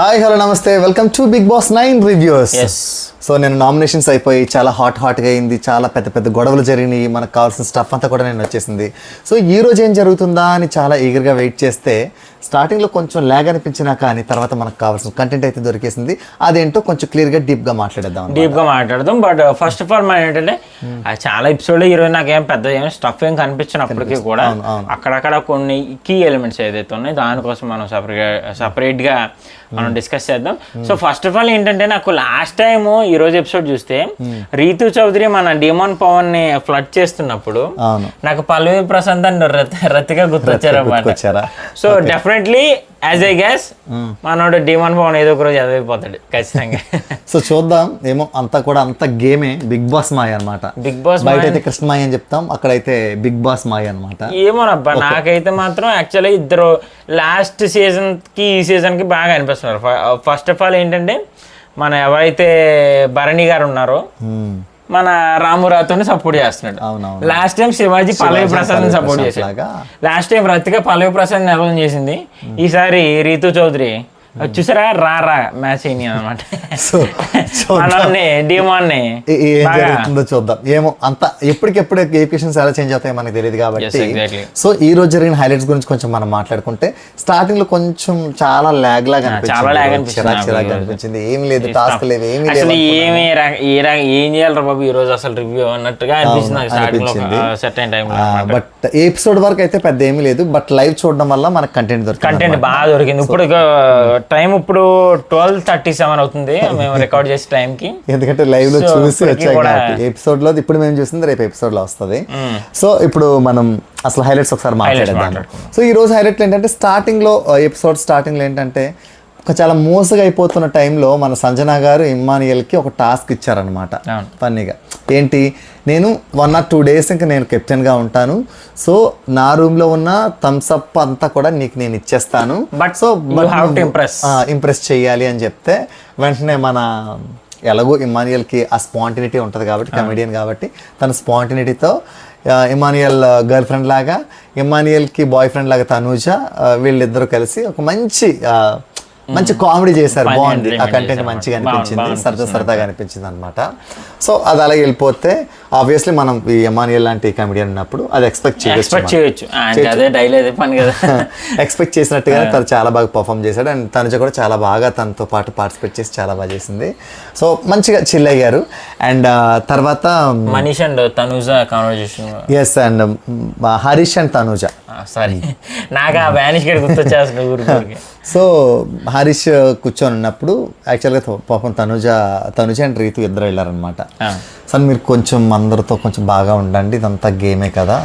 Hi hello నమస్తే welcome to Bigg Boss 9 reviews. So నేను nominations అయిపోయి చాలా హాట్గా అయింది, చాలా పెద్ద పెద్ద గొడవలు జరిగినాయి, మనకు కావాల్సిన స్టఫ్ అంతా కూడా నేను వచ్చేసింది. సో ఈ రోజు ఏం జరుగుతుందా అని చాలా ఈగర్గా వెయిట్ చేస్తే స్టార్టింగ్లో కొంచెం ల్యాగ్ అనిపించినా కానీ తర్వాత మనకు కావాల్సిన కంటెంట్ అయితే దొరికేసింది. అదేంటో కొంచెం క్లియర్గా డీప్గా మాట్లాడదాం. బట్ ఫస్ట్ ఆఫ్ ఆల్ మనం ఏంటంటే చాలా ఎపిసోడ్ ఈరోజు నాకేం పెద్ద ఏం స్టఫ్ ఏం కనిపించినప్పటికీ కూడా అక్కడక్కడ కొన్ని కీ ఎలిమెంట్స్ ఏదైతే ఉన్నాయో దానికోసం మనం సపరేట్గా మనం డిస్కస్ చేద్దాం. సో ఫస్ట్ ఆఫ్ ఆల్ ఏంటంటే నాకు లాస్ట్ టైం ఈ రోజు ఎపిసోడ్ చూస్తే రీతు చౌదరి మన డిమాన్ పవన్ ని ఫ్లడ్ చేస్తున్నప్పుడు నాకు పల్లవి ప్రశాంత్ అని రతిగా గుర్తొచ్చారన్నమాట. So definitely as I guess మనోడు డిమాన్ పవన్ ఏదో ఒక రోజు చదివిపోతాడు ఖచ్చితంగా. సో చూద్దాం, ఏమో అంతా కూడా అంత గేమే, బిగ్ బాస్ మాయ అనమాట. బిగ్ బాస్ బయట అయితే కృష్ణ మాయ అని చెప్తాం, అక్కడైతే బిగ్ బాస్ మాయ అనమాట. ఏమోనబ్బా నాకైతే మాత్రం యాక్చువల్లీ ఇద్దరు లాస్ట్ సీజన్ కి ఈ సీజన్ కి బాగా అనిపిస్తున్నారు. ఫస్ట్ ఆఫ్ ఆల్ ఏంటంటే మన ఎవరైతే భరణి గారు ఉన్నారో మన రామురాతోని సపోర్ట్ చేస్తున్నాడు. లాస్ట్ టైం శివాజీ పల్లవి ప్రసాద్ ని సపోర్ట్ చేశాడు. లాస్ట్ టైం రతిగా పల్లవి ప్రసాద్ నిర్వహణ చేసింది. ఈసారి రీతు చౌదరి చూసారా రా మ్యాచ్ అయింది అనమాట. జరుగుతుందో చూద్దాం. ఏమో అంత ఎప్పటికెప్పుడు ఎడ్యుకేషన్స్ ఎలా చేంజ్ అవుతాయో మనకు తెలియదు కాబట్టి. సో ఈ రోజు జరిగిన హైలైట్స్ గురించి కొంచెం మనం మాట్లాడుకుంటే స్టార్టింగ్ లో కొంచెం చాలా ల్యాగ్ లాగా అనిపించింది. ఏం లేదు, టాస్క్ లేవు, ఏం చేయాలరా బాబు ఈ రోజు అసలు రివ్యూ అన్నట్టుగా అనిపించింది. బట్ ఎపిసోడ్ వరకు అయితే పెద్ద ఏమీ లేదు. బట్ లైవ్ చూడడం వల్ల మనకు కంటెంట్ బాగా దొరికింది. ఇప్పుడు టైం ఇప్పుడు 12:37 అవుతుంది మేము రికార్డ్ చేసే టైం కి, ఎందుకంటే లైవ్ లో చూసి వచ్చాయి ఎపిసోడ్ లో. ఇప్పుడు మేము చూసింది రేపు ఎపిసోడ్ లో వస్తుంది. సో ఇప్పుడు మనం అసలు హైలైట్స్ ఒకసారి మాట్లాడేద్దాం. సో ఈ రోజు హైలైట్లు ఏంటంటే స్టార్టింగ్ లో ఎపిసోడ్ స్టార్టింగ్ లో ఏంటంటే చాలా మోసగా అయిపోతున్న టైంలో మన సంజన గారు ఇమ్మానియల్కి ఒక టాస్క్ ఇచ్చారనమాట. ఫన్నీగా ఏంటి, నేను 1 or 2 days ఇంకా నేను కెప్టెన్గా ఉంటాను, సో నా రూమ్లో ఉన్న థమ్స్అప్ అంతా కూడా నీకు నేను ఇచ్చేస్తాను, బట్ సో ఇంప్రెస్ చేయాలి అని చెప్తే వెంటనే మన ఎలాగో ఇమ్మానియల్కి ఆ స్పాంటినిటీ ఉంటుంది కాబట్టి, కమెడియన్ కాబట్టి తన స్పాంటినిటీతో ఇమ్మానియల్ గర్ల్ ఫ్రెండ్ లాగా, ఇమ్మానియల్కి బాయ్ ఫ్రెండ్ లాగా తనూజ, వీళ్ళిద్దరూ కలిసి ఒక మంచి కామెడీ చేశారు. బాగుంది, ఆ కంటెంట్ మంచిగా అనిపించింది, సరదాగా అనిపించింది అనమాట. సో అది అలాగే వెళ్ళిపోతే ఆబ్వియస్లీ మనం ఈ ఎమానియల్ లాంటి కామెడియన్ ఉన్నప్పుడు అది ఎక్స్పెక్ట్ చేయొచ్చు. ఎక్స్పెక్ట్ చేసినట్టుగానే తను చాలా బాగా పర్ఫామ్ చేశాడు. అండ్ తనుజ కూడా చాలా బాగా తనతో పాటు పార్టిసిపేట్ చేసి చాలా బాగా చేసింది. సో మంచిగా చిల్ అయ్యారు. అండ్ తర్వాత Manish and Tanuja conversation, yes, and Harish and Tanuja, sorry నాకు ఆ వ్యానిష్ గడ్ గుర్తొచ్చేస్తుంది. సో హరీష్ కూర్చొని ఉన్నప్పుడు యాక్చువల్గా పాపం తనుజ అండ్ రీతు ఇద్దరు వెళ్ళారనమాట. సార్ మీరు కొంచెం అందరితో కొంచెం బాగా ఉండండి, ఇదంతా గేమే కదా,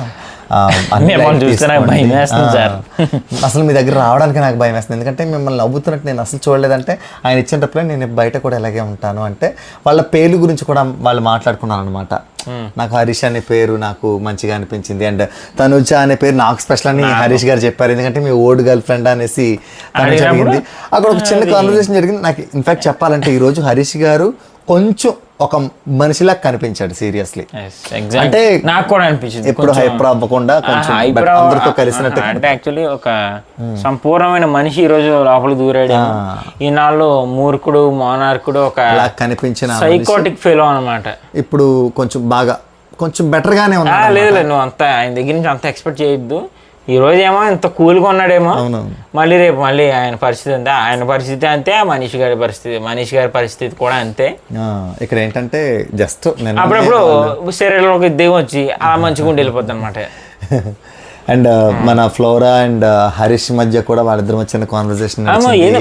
అసలు మీ దగ్గర రావడానికి నాకు భయం వేస్తుంది, ఎందుకంటే మిమ్మల్ని నవ్వుతున్నట్టు నేను అసలు చూడలేదంటే ఆయన ఇచ్చినప్పుడు నేను బయట కూడా ఇలాగే ఉంటాను అంటే వాళ్ళ పేర్లు గురించి కూడా వాళ్ళు మాట్లాడుకున్నాను అనమాట. నాకు హరీష్ అనే పేరు నాకు మంచిగా అనిపించింది, అండ్ తనుజ అనే పేరు నాకు స్పెషల్ అని హరీష్ గారు చెప్పారు, ఎందుకంటే మీ ఓల్డ్ గర్ల్ ఫ్రెండ్ అనేసి తను జరిగింది. అక్కడ ఒక చిన్న కాన్వర్సేషన్ జరిగింది. నాకు ఇన్ఫాక్ట్ చెప్పాలంటే ఈరోజు హరీష్ గారు కొంచెం ఒక మనిషిలా కనిపించాడు సీరియస్లీ. అంటే నాకు కూడా అనిపించింది ఎప్పుడు హైపర్ అవ్వకుండా కొంచెం అందరితో కలిసినట్టు, అంటే యాక్చువల్లీ ఒక సంపూర్ణమైన మనిషి ఈ రోజు లోపల దూరాడు. ఈనాళ్ళు మూర్ఖుడు మోనార్కుడు ఒక కనిపించిన సైకోటిక్ ఫెలో అనమాట. ఇప్పుడు కొంచెం బెటర్ గానే ఉంది. లేదు నువ్వు అంత ఆయన దగ్గర నుంచి అంత ఎక్స్పెక్ట్ చేయొద్దు. ఈ రోజు ఏమో ఇంత కూల్గా ఉన్నాడేమో, మళ్ళీ రేపు మళ్ళీ ఆయన పరిస్థితి అంతే, ఆయన పరిస్థితి అంతే, మనీష్ గారి పరిస్థితి కూడా అంతే. ఇక్కడ ఏంటంటే జస్ట్ అప్పుడప్పుడు శరీరంలోకి దెయ్యం వచ్చి అలా మంచిగా ఉండి వెళ్ళిపోద్ది అనమాట. అండ్ మన ఫ్లోరా అండ్ హరీష్ మధ్య కూడా వాళ్ళిద్దరు వచ్చిన కాన్వర్సేషన్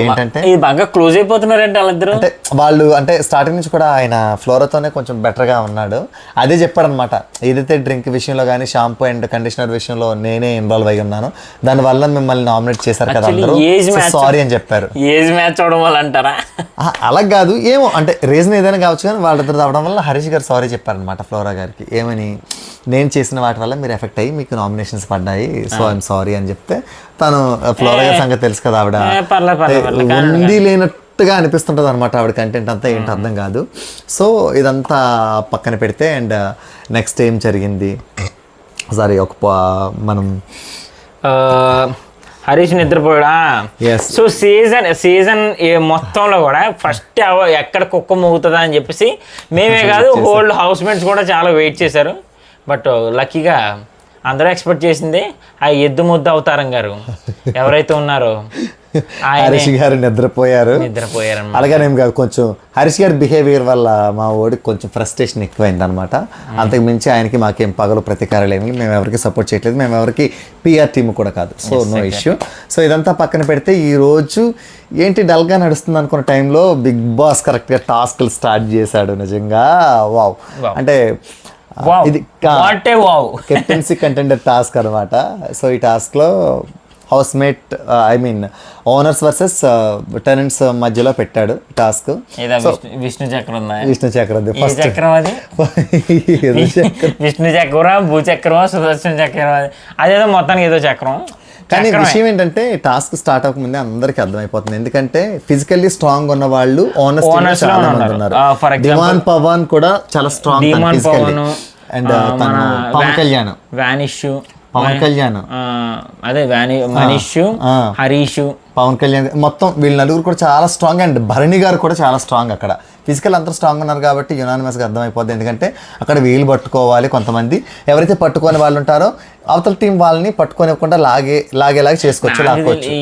ఏంటంటే బాగా క్లోజ్ అయిపోతున్నారంటే వాళ్ళిద్దరు. అంటే వాళ్ళు అంటే స్టార్టింగ్ నుంచి కూడా ఆయన ఫ్లోరాతోనే కొంచెం బెటర్గా ఉన్నాడు. అదే చెప్పాడనమాట, ఏదైతే డ్రింక్ విషయంలో కానీ షాంపూ అండ్ కండిషనర్ విషయంలో నేనే ఇన్వాల్వ్ అయి ఉన్నాను, దానివల్ల మిమ్మల్ని నామినేట్ చేశారు కదా అందరూ, సారీ అని చెప్పారు. ఏజ్ మ్యాచ్ అవడం వల్ల అంటారా? అలా కాదు, ఏమో అంటే రీజన్ ఏదైనా కావచ్చు, కానీ వాళ్ళిద్దరు అవడం వల్ల హరీష్ గారు సారీ చెప్పారనమాట ఫ్లోరా గారికి. ఏమని, నేను చేసిన వాటి వల్ల మీరు ఎఫెక్ట్ అయ్యి మీకు నామినేషన్స్ పడ్డాయి, సో ఐఎమ్ సారీ అని చెప్తే తను ఫ్లోరా గారి సంగతి తెలుసు కదా, ఆవిడ ఉంది లేనట్టుగా అనిపిస్తుంటుంది అనమాట ఆవిడ కంటెంట్ అంతా, ఏంటి అర్థం కాదు. సో ఇదంతా పక్కన పెడితే అండ్ నెక్స్ట్ ఏం జరిగింది, సారీ మనం హరీష్ నిద్రపోయాడు. Yes. సో సీజన్ మొత్తంలో కూడా ఫస్ట్ ఎక్కడ కుక్క మోగుతుందా అని చెప్పేసి మేమే కాదు హోల్డ్ హౌస్ మేట్స్ కూడా చాలా వెయిట్ చేశారు. బట్ లక్కీగా అందరూ ఎక్స్పెక్ట్ చేసింది ఆ ఎద్దు ముద్ద అవతారం గారు ఎవరైతే ఉన్నారో హరీష్ గారు నిద్రపోయారు. అలాగనేం కాదు, కొంచెం హరీష్ గారి బిహేవియర్ వల్ల మా ఓడికి కొంచెం ఫ్రస్ట్రేషన్ ఎక్కువైంది అనమాట. అంతకు మించి ఆయనకి మాకేం పగలు ప్రతీకారాలు ఏమి, మేము ఎవరికి సపోర్ట్ చేయట్లేదు, మేము ఎవరికి పిఆర్ టీమ్ కూడా కాదు. So no issue. సో ఇదంతా పక్కన పెడితే ఈ రోజు ఏంటి డల్గా నడుస్తుంది అనుకున్న టైంలో బిగ్ బాస్ కరెక్ట్గా టాస్క్లు స్టార్ట్ చేశాడు. నిజంగా వావ్. అంటే ఇది కెప్టెన్సీ కంటెండర్ టాస్క్ అనమాట. సో ఈ టాస్క్లో house mate owners versus tenants మధ్యలో పెట్టాడు టాస్క్. విష్ణు చక్రం విష్ణు చక్రం విష్ణు చక్రం భూచక్రమా సుదర్శన చక్రం అదేదో మొత్తానికి ఏదో చక్రం. కానీ విషయం ఏంటంటే టాస్క్ స్టార్ట్ అవ్వకముందే అందరికి అర్థమైపోతుంది, ఎందుకంటే ఫిజికల్లీ స్ట్రాంగ్ ఉన్న వాళ్ళు ఓనర్స్ చాలా మంది ఉన్నారు. దివాన్ పవన్ కూడా చాలా స్ట్రాంగ్ అండ్ పవన్ కళ్యాణ్ పవన్ కళ్యాణ్ అదే మనీష్ హరీష్ పవన్ కళ్యాణ్ మొత్తం వీళ్ళ నలుగురు కూడా చాలా స్ట్రాంగ్. అండ్ భరణి గారు కూడా చాలా స్ట్రాంగ్. అక్కడ ఫిజికల్ అంతా స్ట్రాంగ్ ఉన్నారు కాబట్టి యునానిమస్గా అర్థమైపోద్ది. ఎందుకంటే అక్కడ వీలు పట్టుకోవాలి, కొంతమంది ఎవరైతే పట్టుకునే వాళ్ళు ఉంటారో అవతల టీం వాళ్ళని పట్టుకోనివ్వకుండా లాగేలాగా చేసుకోవచ్చు. ఈ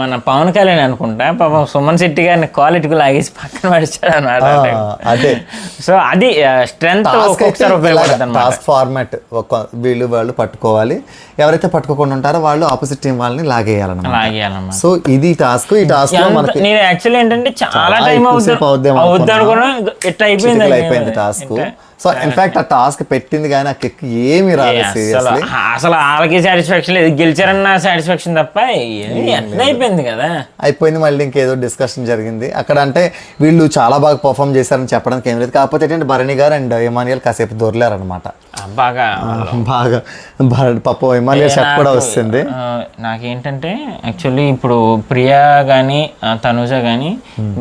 మన పవన్ కళ్యాణ్ అనుకుంటా పాపం సుమన్ శెట్టి గారిని క్వాలిటీకి లాగేసి పక్కన పడిచాడు అన్నమాట. అదే సో అది స్ట్రెంత్ టాస్క్ ఫార్మాట్. వీళ్ళు వాళ్ళు పట్టుకోవాలి, ఎవరైతే పట్టుకోకుండా ఉంటారో వాళ్ళు ఆపోజిట్ టీం వాళ్ళని లాగేయాలన్నమాట. సో ఇది టాస్క్. ఈ టాస్క్ లో మనకి నేను యాక్చువల్లీ ఏంటంటే చాలా టైం అవుద్ది అయిపోయింది టాస్క్. సో ఇన్ఫాక్ట్ ఆ టాస్క్ పెట్టింది కానీ నాకు ఏమి రాలేదు. అసలు వాళ్ళకి సాటిస్ఫాక్షన్ లేదు, గెలిచారన్న సాటిస్ఫాక్షన్ తప్ప అయిపోయింది కదా. అయిపోయింది. మళ్ళీ ఇంకేదో డిస్కషన్ జరిగింది అక్కడ. అంటే వీళ్ళు చాలా బాగా పర్ఫామ్ చేశారని చెప్పడానికి ఏం లేదు, కాకపోతే ఏంటంటే భరణి గారు అండ్ ఇమానియల్ కాసేపు దొరలేరనమాట. బాగా పాపం ఇమానియల్ షర్ట్ కూడా వస్తుంది. నాకేంటంటే యాక్చువల్లీ ఇప్పుడు ప్రియా కానీ తనుజ కానీ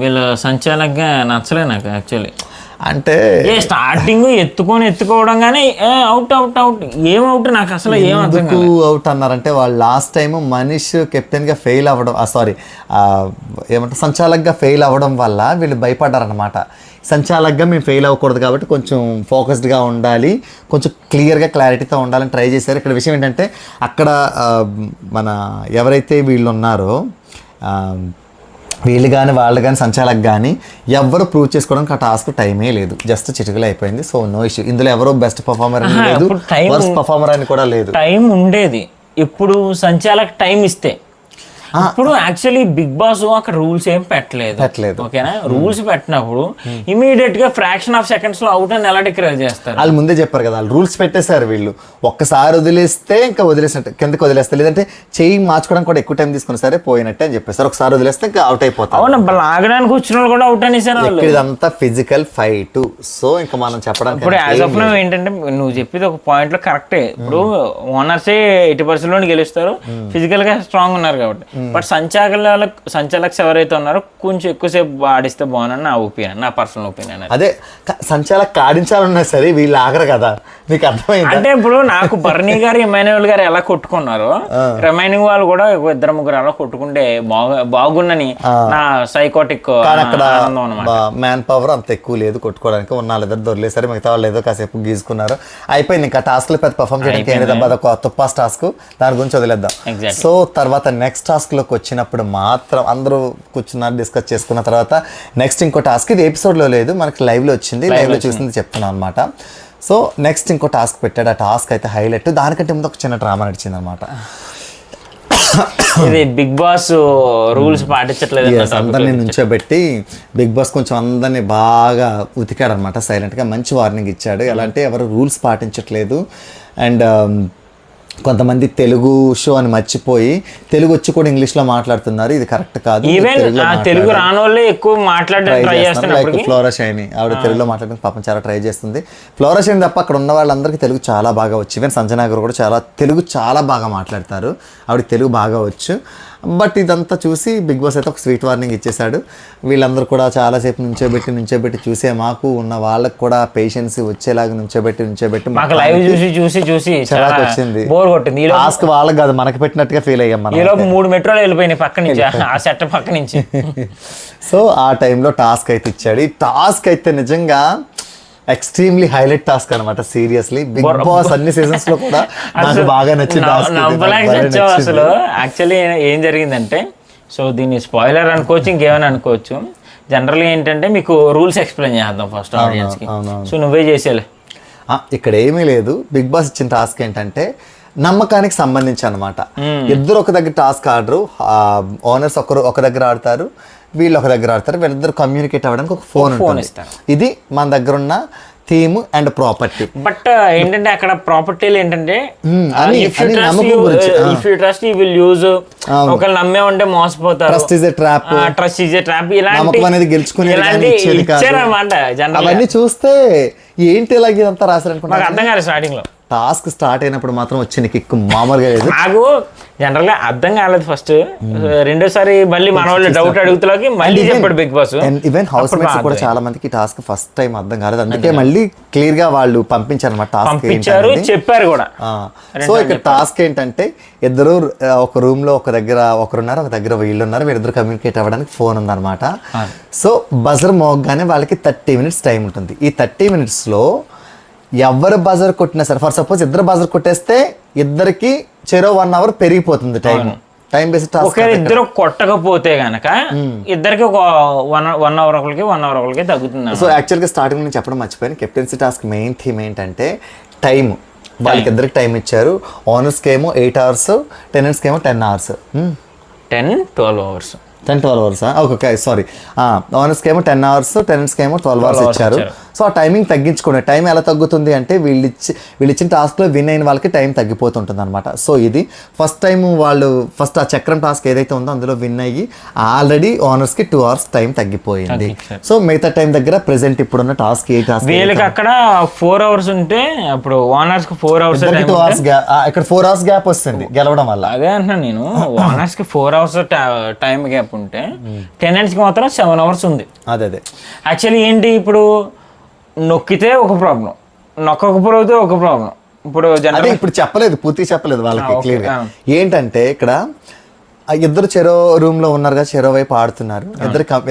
వీళ్ళ సంచాలకుగా నచ్చలే నాకు యాక్చువల్లీ. అంటే స్టార్టింగ్ ఎత్తుకోవడం కానీ అవుట్ ఏం అవుట్ నాకు అసలు ఎందుకు అవుట్ అన్నారంటే వాళ్ళు లాస్ట్ టైం మనీష్ కెప్టెన్గా ఫెయిల్ అవ్వడం ఏమంటారు సంచాలకుగా ఫెయిల్ అవ్వడం వల్ల వీళ్ళు భయపడ్డారనమాట. సంచాలకుగా మేము ఫెయిల్ అవ్వకూడదు కాబట్టి కొంచెం ఫోకస్డ్గా ఉండాలి, కొంచెం క్లియర్గా క్లారిటీతో ఉండాలని ట్రై చేశారు. ఇక్కడ విషయం ఏంటంటే అక్కడ మన ఎవరైతే వీళ్ళు ఉన్నారో వీళ్ళు కానీ వాళ్ళు కానీ సంచాలకు కానీ ఎవరు ప్రూవ్ చేసుకోవడానికి ఆ టాస్క్ టైమే లేదు, జస్ట్ చిటికలు అయిపోయింది. So no issue. ఇందులో ఎవరో బెస్ట్ పర్ఫార్మర్ అని లేదు, వర్స్ట్ పర్ఫార్మర్ అని కూడా లేదు. టైం ఉండేది. ఇప్పుడు సంచాలకు టైం ఇస్తే ఇప్పుడు యాక్చువల్లీ బిగ్ బాస్ అక్కడ రూల్స్ ఏం పెట్టలేదు. ఓకేనా, రూల్స్ పెట్టినప్పుడు ఇమీడియట్ గా ఫ్రాక్షన్ ఆఫ్ సెకండ్స్ లో అవుట్ అని ఎలా డిక్లేర్ చేస్తారు? వాళ్ళు ముందే చెప్పారు కదా, వాళ్ళు రూల్స్ పెట్టేశారు. వీళ్ళు ఒక్కసారి వదిలేస్తే ఇంకా వదిలేసినట్టు, కిందకి వదిలేస్తే, లేదంటే చెయ్యి మార్చుకోవడానికి కూడా ఎక్కువ టైం తీసుకుని సరే పోయినట్టే అని చెప్పేస్తారు. ఒకసారి వదిలేస్తే ఇంకా అవుట్ అయిపోతారు. అవును, లాగడానికి వచ్చిన వాళ్ళు కూడా అవుట్ అనేసారు. ఇదంతా ఫిజికల్ ఫైట్. సో ఇంకా మనం చెప్పడానికి ఇప్పుడు యాజ్ ఆఫ్ నౌ ఏంటంటే నువ్వు చెప్పేది ఒక పాయింట్ లో కరెక్టే. ఇప్పుడు ఓనర్సే 80% లో గెలుస్తారు, ఫిజికల్ గా స్ట్రాంగ్ ఉన్నారు కాబట్టి. బట్ సంచాలక్స్ ఎవరైతే ఉన్నారో కొంచెం ఎక్కువసేపు ఆడిస్తే బాగుందని నా ఒపీనియన్, నా పర్సనల్ ఒపీనియన్. అదే సంచాలక్ ఆడించాలన్నా సరే వీళ్ళు ఆగరు కదా, మీకు అర్థమైంది. అంటే ఇప్పుడు నాకు భరణి గారు ఇమాన్యుయల్ గారు ఎలా కొట్టుకున్నారో రిమైనింగ్ వాళ్ళు కూడా 2-3 అలా కొట్టుకుంటే బాగుందని నా సైకోటిక్ ఆనందం అన్నమాట. మ్యాన్ పవర్ అంత ఎక్కువ లేదు కొట్టుకోవడానికి, ఉన్న వాళ్ళిద్దరు దొరిలేసరి మిగతా వాళ్ళు ఏదో కాసేపు గీసుకున్నారు, అయిపోయింది. ఇంకా టాస్క్ లో పెద్ద పర్ఫామ్ చేయడానికి ఏం లేదు, అదొక తుప్పాస్ టాస్క్, దాని గురించి వదిలేద్దాం. సో తర్వాత నెక్స్ట్ టాస్క్ లోకి వచ్చినప్పుడు మాత్రం అందరూ కూర్చున్నారు, డిస్కస్ చేసుకున్న తర్వాత నెక్స్ట్ ఇంకో టాస్క్, ఇది ఎపిసోడ్ లో లేదు మనకి లైవ్ లో వచ్చింది, లైవ్ లో చూసింది చెప్తున్నాను అనమాట. సో నెక్స్ట్ ఇంకో టాస్క్ పెట్టాడు, ఆ టాస్క్ అయితే హైలైట్. దానికంటే ముందు ఒక చిన్న డ్రామా నడిచింది అనమాట. ఇది బిగ్ బాస్ రూల్స్ పాటించట్లేదు, అందరినీ నుంచోబెట్టి బిగ్ బాస్ కొంచెం అందరినీ బాగా ఉతికాడు అనమాట సైలెంట్గా. మంచి వార్నింగ్ ఇచ్చాడు, ఎలా అంటే ఎవరు రూల్స్ పాటించట్లేదు అండ్ కొంతమంది తెలుగు షో అని మర్చిపోయి తెలుగు వచ్చి కూడా ఇంగ్లీష్లో మాట్లాడుతున్నారు, ఇది కరెక్ట్ కాదు. తెలుగు రాని వాళ్ళే ఎక్కువ మాట్లాడడానికి ఫ్లోరా షైని ఆవిడ తెలుగులో మాట్లాడడానికి పాపం చాలా ట్రై చేస్తుంది. ఫ్లోరా షైని తప్ప అక్కడ ఉన్న వాళ్ళందరికీ తెలుగు చాలా బాగా వచ్చు. ఈవెన్ సంజనా గారు కూడా తెలుగు చాలా బాగా మాట్లాడతారు, ఆవిడకి తెలుగు బాగా వచ్చు. బట్ ఇదంతా చూసి బిగ్ బాస్ అయితే ఒక స్వీట్ వార్నింగ్ ఇచ్చేసాడు. వీళ్ళందరూ కూడా చాలాసేపు నుంచోబెట్టి చూసే మాకు ఉన్న వాళ్ళకి కూడా పేషెన్స్ వచ్చేలాగా నుంచోబెట్టి మాకు లైవ్ చూసి చిరాకు వచ్చింది. బోర్ కొట్టింది. టాస్క్ వాళ్ళకి కాదు మనకి పెట్టినట్టుగా ఫీల్ అయ్యాం మనం. ఈలోపు 3 మెట్రోలు వెళ్ళిపోయినాయి పక్క నుంచి, ఆ సెట్ పక్క నుంచి. సో ఆ టైంలో టాస్క్ అయితే ఇచ్చాడు. ఈ టాస్క్ అయితే నిజంగా ఎక్స్ట్రీమ్లీ హైలైట్ టాస్క్ అనమాట. సీరియస్లీ బిగ్ బాస్ అన్ని సీజన్స్ లో కూడా నాకు బాగా నచ్చిన టాస్క్. అసలు యాక్చువల్లీ ఏం జరిగిందంటే, సో దీన్ని స్పాయిలర్ అనుకోవచ్చు, ఇంకేమైనా అనుకోవచ్చు. జనరల్గా ఏంటంటే మీకు రూల్స్ ఎక్స్ప్లెయిన్ చేద్దాం ఫస్ట్ ఆడియన్స్ కి. సో నువ్వే చేసేలే. ఇక్కడ ఏమీ లేదు. బిగ్ బాస్ ఇచ్చిన టాస్క్ ఏంటంటే నమ్మకానికి సంబంధించి అనమాట. ఇద్దరు ఒక దగ్గర టాస్క్ ఆడరు. ఓనర్స్ ఒక దగ్గర ఆడతారు, వీళ్ళు ఒక దగ్గర ఆడతారు. వీళ్ళిద్దరు కమ్యూనికేట్ అవ్వడానికి ఒక ఫోన్ ఇస్తారు. ఇది మన దగ్గర ఉన్న థీమ్ అండ్ ప్రాపర్టీ. బట్ ఏంటంటే అక్కడ ప్రాపర్టీలు ఏంటంటే ఒకళ్ళు నమ్మే ఉంటే మోసపోతారు. Trust is a trap. ఇలాంటి అనేది గెలుచుకునేది ఇచ్చారన్నమాట. అవన్నీ చూస్తే ఏంటి ఇలాగ ఇదంతా రాశారనుకుంటా. అర్థం కాదు స్టార్టింగ్ లో. టాస్క్ స్టార్ట్ అయినప్పుడు మాత్రం వచ్చిన కిక్ మామూలుగా లేదు. నాకు జనరల్ గా అర్థం కాలేదు ఫస్ట్. రెండోసారి మళ్ళీ మన వాళ్ళు డౌట్ అడుగుతలోకి మళ్ళీ చెప్పాడు Bigg Boss. Even house mates కూడా చాలా మందికి టాస్క్ ఫస్ట్ టైం అర్థం కాలేదు. అందుకే మళ్ళీ క్లియర్ గా వాళ్ళు పంపించారు అనమాట టాస్క్ చెప్పారు కూడా. సో ఇక్కడ టాస్క్ ఏంటంటే ఇద్దరు ఒక రూమ్ లో ఒక దగ్గర ఒకరున్నారు, ఒక దగ్గర వీళ్ళు ఉన్నారు. వీళ్ళిద్దరు కమ్యూనికేట్ అవ్వడానికి ఫోన్ ఉందన్నమాట. సో బజర్ మోగ్గానే వాళ్ళకి 30 minutes టైం ఉంటుంది. ఈ 30 minutes లో ఎవరు బజర్ కొట్టినా సరే, ఫర్ సపోజ్ ఇద్దరు బజర్ కొట్టేస్తే ఇద్దరికి చెరో 1 hour పెరిగిపోతుంది టైం బేస్డ్ టాస్క్. ఇద్దరు కొట్టకపోతే గనక ఇద్దరికి ఒక 1 hour ఒకరికి 1 hour ఒకరికి తగ్గుతుంది. సో యాక్చువల్ గా స్టార్టింగ్ నుంచి చెప్పడం మర్చిపోయాను. కెప్టెన్సీ టాస్క్ మెయిన్ థీమ్ ఏంటంటే టైం. వాళ్ళకి ఇద్దరికి టైం ఇచ్చారు. ఓనర్స్ కేమో 8 hours, టెనెంట్స్ కేమో 10 hours. 10-12 hours. 10-12 hours. Okay sorry. ఓనర్స్కి ఏమో 10 hours, టెనెంట్స్కి ఏమో 12 hours ఇచ్చారు. సో ఆ టైమింగ్ తగ్గించుకోండి. టైం ఎలా తగ్గుతుంది అంటే వీళ్ళు ఇచ్చిన టాస్క్లో విన్ అయిన వాళ్ళకి టైం తగ్గిపోతుంటుంది అనమాట. సో ఇది ఫస్ట్ టైం వాళ్ళు ఫస్ట్ ఆ చక్రం టాస్క్ ఏదైతే ఉందో అందులో విన్ అయ్యి ఆల్రెడీ ఓనర్స్కి 2 hours టైం తగ్గిపోయింది. సో మిగతా టైం దగ్గర ప్రెసెంట్ ఇప్పుడున్న టాస్క్ ఏ టాస్క్ వీళ్ళకి అక్కడ 4 hours ఉంటే అప్పుడు ఓనర్స్ కి 4 hours, 2 hours ఇక్కడ 4 hours గ్యాప్ వస్తుంది గెలవడం వల్ల. అదే అంటున్నా నేను. ఓనర్స్ కి 4 hours టైం గ్యాప్ ఉంటే టెనెంట్స్ కి మాత్రం 7 hours ఉంది. అదే యాక్చువల్లీ ఏంటి, ఇప్పుడు నొక్కితే ఒక ప్రాబ్లం, నొక్కకపోతే ఒక ప్రాబ్లం. ఇప్పుడు చెప్పలేదు, పూర్తిగా చెప్పలేదు వాళ్ళకి క్లియర్ గా. ఏంటంటే ఇక్కడ ఇద్దరు చెరో రూమ్ లో ఉన్నారు కదా, చెరో వైపు ఆడుతున్నారు.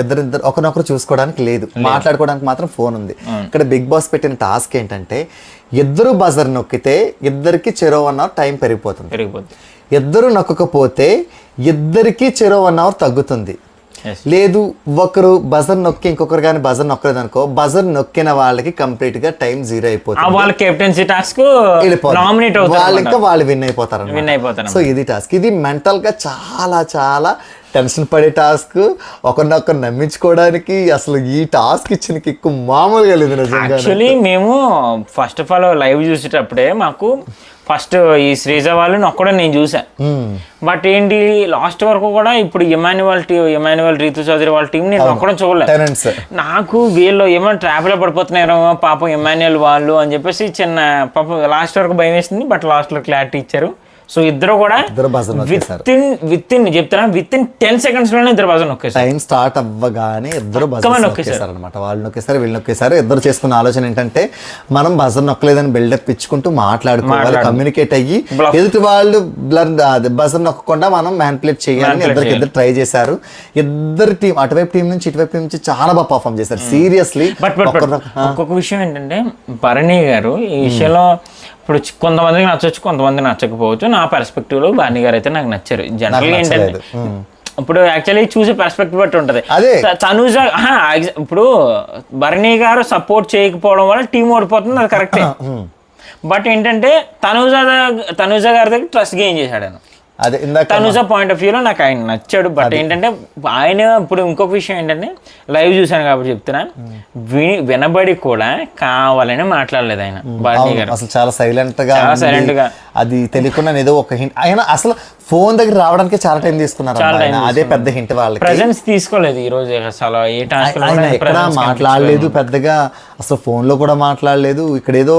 ఇద్దరు ఒకరినొకరు చూసుకోవడానికి లేదు, మాట్లాడుకోవడానికి మాత్రం ఫోన్ ఉంది. ఇక్కడ బిగ్ బాస్ పెట్టిన టాస్క్ ఏంటంటే ఇద్దరు బజర్ నొక్కితే ఇద్దరికి చెరో 1 hour టైం పెరిగిపోతుంది. ఇద్దరు నొక్కకపోతే ఇద్దరికి చెరో 1 hour తగ్గుతుంది. లేదు ఒకరు బజర్ నొక్కి ఇంకొకరు కానీ బజర్ నొక్కలేదు అనుకో, బజర్ నొక్కిన వాళ్ళకి కంప్లీట్ గా టైం 0 అయిపోతుంది. వాళ్ళ కెప్టెన్సీ టాస్క్ నామినేట్ అవుతారు, వాళ్ళు ఇంకా వాళ్ళు విన్ అయిపోతారు. సో ఇది టాస్క్. ఇది మెంటల్ గా చాలా చాలా టెన్షన్ పడే టాస్క్. ఒకరినొకరు నమ్మించుకోవడానికి అసలు ఈ టాస్క్ ఇచ్చిన కిక్కు మామూలుగా లేదు నిజంగా. యాక్చువల్లీ మేము ఫస్ట్ ఆఫ్ ఆల్ లైవ్ చూసేటప్పుడే మాకు ఫస్ట్ ఈ శ్రీజ వాళ్ళని ఒక్కడే నేను చూసాను. బట్ ఏంటి లాస్ట్ వరకు కూడా ఇప్పుడు ఎమాన్యువల్ రీతు చౌదరి వాళ్ళ టీం నేను ఒక్కడం చూడలేదు. నాకు వీళ్ళు ఏమైనా ట్రాప్ లో పడిపోతున్నారో పాపం ఎమాన్యువల్ వాళ్ళు అని చెప్పేసి చిన్న పాపం లాస్ట్ వరకు భయం వేసింది. బట్ లాస్ట్ లో క్లారిటీ ఇచ్చారు. సో ఇద్దరు కూడా విత్ ఇన్ 10 seconds లోనే ఇద్దరు బజర్ నొక్కేసారు. టైం స్టార్ట్ అవ్వగానే ఇద్దరు బజర్ నొక్కేసారు అనమాట. వాళ్ళు నొక్కేసారు, వీళ్ళు నొక్కేసారు. ఇద్దరు చేసుకున్న ఆలోచన ఏంటంటే మనం బజర్ నొక్కలేదని బిల్డప్ ఇచ్చుకుంటూ మాట్లాడుకోవాలి, కమ్యూనికేట్ అయ్యి ఎదుటి వాళ్ళు బజర్ నొక్కకుండా మనం మ్యానిపులేట్ చేయాలని ఇద్దరు ట్రై చేశారు. ఇద్దరు టీం అటువైపు టీం నుంచి ఇటువైపు టీం నుంచి చాలా బాగా పర్ఫామ్ చేశారు సీరియస్లీ. బట్ ఒక్కొక్క విషయం ఏంటంటే భరణి గారు ఈ విషయంలో ఇప్పుడు కొంతమందికి నచ్చవచ్చు, కొంతమంది నచ్చకపోవచ్చు. నా పర్స్పెక్టివ్ లో బాణి గారు అయితే నాకు నచ్చారు. జనరల్ ఏంటంటే ఇప్పుడు యాక్చువల్లీ చూసే పర్స్పెక్టివ్ బట్టి ఉంటది. తనుజ ఇప్పుడు భరణి గారు సపోర్ట్ చేయకపోవడం వల్ల టీం ఓడిపోతుంది, అది కరెక్టే. బట్ ఏంటంటే తనుజ గారి దగ్గర ట్రస్ట్ గెయిన్ చేశాడు. తనుజ పాయింట్ ఆఫ్ వ్యూలో నాకు ఆయన నచ్చాడు. బట్ ఏంటంటే ఆయన ఇప్పుడు ఇంకొక విషయం ఏంటంటే లైవ్ చూసాను కాబట్టి చెప్తున్నా, వినబడి కూడా కావాలని మాట్లాడలేదు ఆయన. భరణి గారు అసలు చాలా సైలెంట్ గా అది తెలియకుండా ఏదో ఒక హింట్. ఆయన అసలు ఫోన్ దగ్గర రావడానికి చాలా టైం తీసుకున్నారు. అదే పెద్ద హింట్. వాళ్ళకి ప్రెజెన్స్ తీసుకోలేదు ఈ రోజు. అసలు ఏ టాస్క్ ఎక్కడ మాట్లాడలేదు పెద్దగా, అసలు ఫోన్ లో కూడా మాట్లాడలేదు. ఇక్కడ ఏదో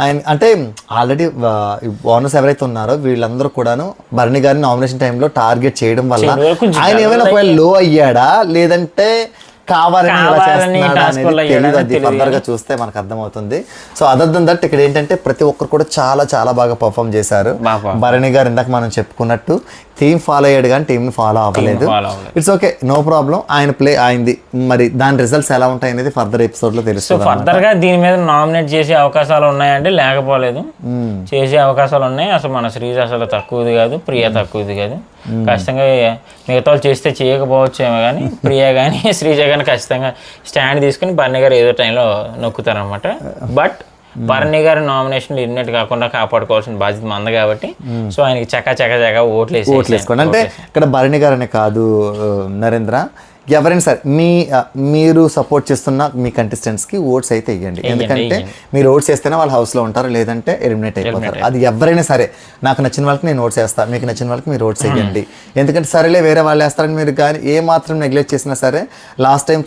ఆయన అంటే ఆల్రెడీ ఓనర్స్ ఎవరైతే ఉన్నారో వీళ్ళందరూ కూడాను భరణి గారిని నామినేషన్ టైంలో టార్గెట్ చేయడం వల్ల ఆయన ఏమైనా ఒకవేళ లో అయ్యాడా లేదంటే కావాలని ఇలా చేస్తున్నాడా అనేది తెలియదు. అది ఫర్దర్ గా చూస్తే మనకు అర్థమవుతుంది. సో అదర్ దన్ దట్ ఇక్కడ ఏంటంటే ప్రతి ఒక్కరు కూడా చాలా చాలా బాగా పర్ఫామ్ చేశారు. భరణి గారు ఇందాక మనం చెప్పుకున్నట్టు థీమ్ ఫాలో అయ్యాడు కానీ టీమ్ ఫాలో అవ్వలేదు. It's okay, no problem. ఆయన ప్లే అయింది. మరి దాని రిజల్ట్స్ ఎలా ఉంటాయి అనేది ఫర్దర్ ఎపిసోడ్ లో తెలుస్తుంది. ఫర్దర్ గా దీని మీద నామినేట్ చేసే అవకాశాలు ఉన్నాయంటే లేకపోలేదు, చేసే అవకాశాలు ఉన్నాయి. అసలు మన శ్రీజ అసలు తక్కువది కాదు, ప్రియ తక్కువది కాదు. ఖచ్చితంగా మిగతా వాళ్ళు చేస్తే చేయకపోవచ్చేమో కానీ ప్రియ కానీ శ్రీజ కానీ ఖచ్చితంగా స్టాండ్ తీసుకుని భరణి గారు ఏదో టైంలో నొక్కుతారనమాట. బట్ భరణి గారి నామినేషన్ ఎలిమినేట్ కాకుండా కాపాడుకోవాల్సిన బాధ్యత మంది కాబట్టి సో ఆయనకి చక్క ఓట్లు వేసుకోండి. అంటే ఇక్కడ భరణి గారు అనే కాదు నరేంద్ర, ఎవరైనా సరే మీరు సపోర్ట్ చేస్తున్న మీ కంటెస్టెంట్స్కి ఓట్స్ అయితే ఇవ్వండి. ఎందుకంటే మీరు ఓట్స్ వేస్తేనే వాళ్ళు హౌస్లో ఉంటారు, లేదంటే ఎలిమినేట్ అయిపోతారు. అది ఎవరైనా సరే, నాకు నచ్చిన వాళ్ళకి నేను ఓట్స్ వేస్తాను, మీకు నచ్చిన వాళ్ళకి మీరు ఓట్స్ వేయండి. ఎందుకంటే సరేలే వేరే వాళ్ళు వేస్తారని మీరు కానీ ఏ మాత్రం నెగ్లెక్ట్ చేసినా సరే లాస్ట్ టైం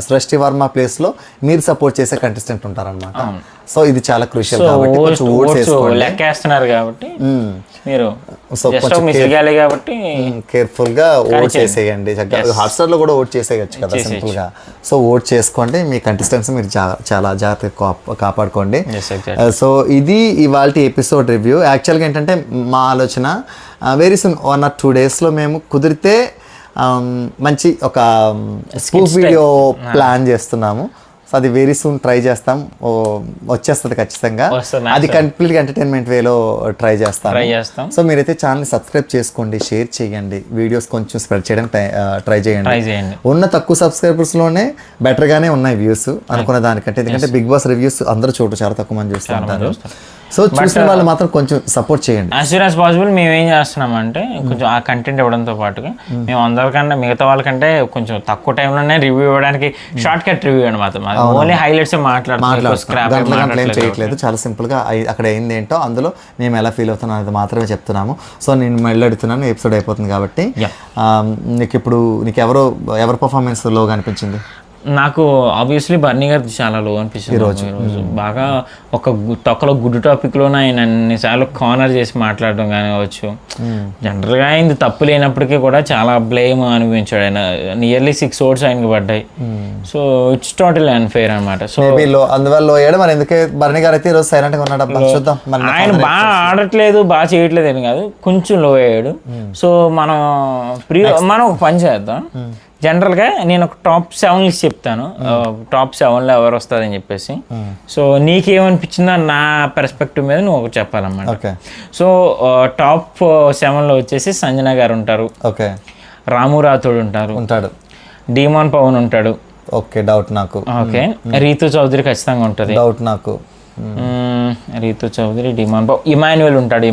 సృష్టి వర్మ ప్లేస్లో మీరు సపోర్ట్ చేసే కంటెస్టెంట్ ఉంటారనమాట. సో ఇది చాలా క్రూషియల్ కాబట్టి కొంచెం ఓట్స్ వేసుకోండి. లెక్కేస్తున్నారు కాబట్టి మీరు కాబట్టి కేర్ఫుల్ గా ఓట్ చేసేయండి. హాట్స్టార్ లో కూడా ఓట్ చేసేయచ్చు కదా సింపుల్ గా. సో ఓట్ చేసుకోండి, మీ కంటెస్టెంట్స్ మీరు చాలా జాగ్రత్తగా కాపాడుకోండి. సో ఇది ఇవాళ ఎపిసోడ్ రివ్యూ. యాక్చువల్గా ఏంటంటే మా ఆలోచన వెరీ సూన్ 1 or 2 days లో మేము కుదిరితే మంచి ఒక స్పూఫ్ వీడియో ప్లాన్ చేస్తున్నాము. సో అది వెరీ సూన్ ట్రై చేస్తాం, వచ్చేస్తుంది ఖచ్చితంగా. అది కంప్లీట్గా ఎంటర్టైన్మెంట్ వేలో ట్రై చేస్తాం. సో మీరైతే ఛానల్ని సబ్స్క్రైబ్ చేసుకోండి, షేర్ చేయండి, వీడియోస్ కొంచెం స్ప్రెడ్ చేయడానికి ట్రై చేయండి. ఉన్న తక్కువ సబ్స్క్రైబర్స్లోనే బెటర్గానే ఉన్నాయి వ్యూస్ అనుకున్న దానికంటే. ఎందుకంటే బిగ్ బాస్ రివ్యూస్ అందరూ చాలా తక్కువ మంది చూస్తూ ఉంటారు. సో చూసిన వాళ్ళు మాత్రం కొంచెం సపోర్ట్ చేయండి. యాజ్ సూన్ యాజ్ పాసిబుల్ మేము ఏం చేస్తున్నామంటే కొంచెం ఆ కంటెంట్ ఇవ్వడంతో పాటుగా మేము అందరికన్నా మిగతా వాళ్ళకంటే కొంచెం తక్కువ టైంలోనే రివ్యూ ఇవ్వడానికి షార్ట్ కట్ రివ్యూ అనమాట. ఓన్లీ హైలైట్స్ మాట్లాడుతున్నాం చేయట్లేదు. చాలా సింపుల్ గా అక్కడ ఏంది ఏంటో అందులో మేము ఎలా ఫీల్ అవుతున్నాం అనేది మాత్రమే చెప్తున్నాము. సో నేను మళ్ళీ అడుగుతున్నాను, ఎపిసోడ్ అయిపోతుంది కాబట్టి నీకు ఎవరు పర్ఫార్మెన్స్ లోగా అనిపించింది? నాకు ఆబ్వియస్లీ భరణి గారి చాలా లో అనిపిస్తుంది ఈరోజు. బాగా ఒక తొక్కలో గుడ్ టాపిక్లోనే ఆయన అన్నిసార్లు కార్నర్ చేసి మాట్లాడడం కానివచ్చు. జనరల్గా ఆయన తప్పు లేనప్పటికీ కూడా చాలా బ్లేమ్ అనిపించాడు. ఆయన నియర్లీ 6 votes ఆయనకి పడ్డాయి. సో ఇట్స్ టోటల్ అన్ఫేర్ అనమాట. సో అందువల్ల మరి ఎందుకే భరణి గారు అయితే ఈరోజు సైలెంట్ గా ఉన్నాడు. చూద్దాం, ఆయన బాగా ఆడట్లేదు, బాగా చేయట్లేదు అని కాదు, కొంచెం లో అయ్యాడు. సో మనం ఒక పని చేద్దాం. జనరల్గా నేను ఒక top 7 లిస్ట్ చెప్తాను, top 7లో ఎవరు వస్తారని చెప్పేసి. సో నీకేమనిపించిందో నా పర్స్పెక్టివ్ మీద నువ్వు ఒకటి చెప్పాలన్నమాట. సో top 7లో వచ్చేసి సంజన గారు ఉంటారు, రాము రాథోడ్ ఉంటాడు, డీమాన్ పవన్ ఉంటాడు. ఓకే, డౌట్ నాకు. ఓకే, రీతు చౌదరి ఖచ్చితంగా ఉంటుంది. డౌట్ నాకు. రీతు చౌదరి, డీమాన్ పవన్, ఇమాన్యుయల్ ఉంటాడు.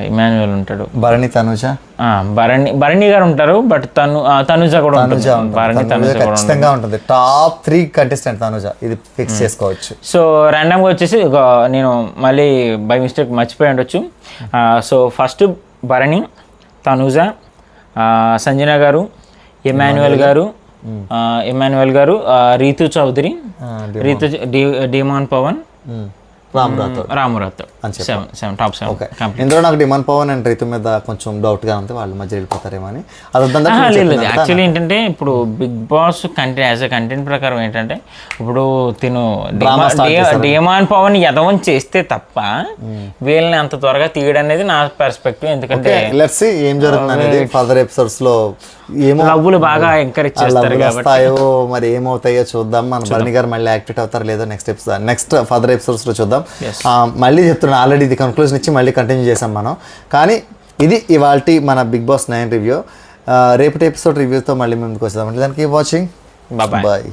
ఇమాన్యుయల్ ఉంటాడు. భరణి తనుజ, భరణి గారు ఉంటారు. బట్ తనుజ కూడా ఖచ్చితంగా ఉంటుంది. టాప్ 3 కంటెస్టెంట్ తనుజ, ఇది ఫిక్స్ చేసుకోవచ్చు. సో ర్యాండమ్గా వచ్చేసి నేను మళ్ళీ బై మిస్టేక్ మర్చిపోయి ఉండొచ్చు. సో ఫస్ట్ భరణి, తనుజ, సంజన గారు, ఇమాన్యుయల్ గారు, రీతు చౌదరి, డీమాన్ పవన్, రాము రాథోడ్. ఇందులో నాకు డిమాండ్ పవన్ అండ్ రీతు మీద కొంచెం డౌట్ గా ఉంది, వాళ్ళ మధ్య వెళ్ళిపోతారేమో అని. యాక్చువల్లీ ఏంటంటే ఇప్పుడు Bigg Boss as a content ప్రకారం ఏంటంటే ఇప్పుడు తిను డిమాండ్ పవన్ యదవం చేస్తే తప్ప వీళ్ళని అంత త్వరగా తీయడం అనేది నా పర్స్పెక్టివ్. ఎందుకంటే ఏం జరుగుతుంది అనేది ఫర్దర్ ఎపిసోడ్స్ లో లవ్వులు బాగా ఎంకరేజ్ చేస్తారు వస్తాయో మరి ఏమవుతాయో చూద్దాం. మన భరణి గారు మళ్ళీ యాక్టివేట్ అవుతారో లేదో నెక్స్ట్ ఫర్దర్ ఎపిసోడ్స్ లో చూద్దాం. మళ్ళీ చెప్తున్నాను, ఆల్రెడీ ఇది కన్క్లూజన్ ఇచ్చి మళ్ళీ కంటిన్యూ చేసాం మనం. కానీ ఇది ఇవాల్టి మన బిగ్ బాస్ 9 రివ్యూ. రేపటి ఎపిసోడ్ రివ్యూతో మళ్ళీ ముందుకు వచ్చేద్దాం. దానికి వాచింగ్, బాయ్.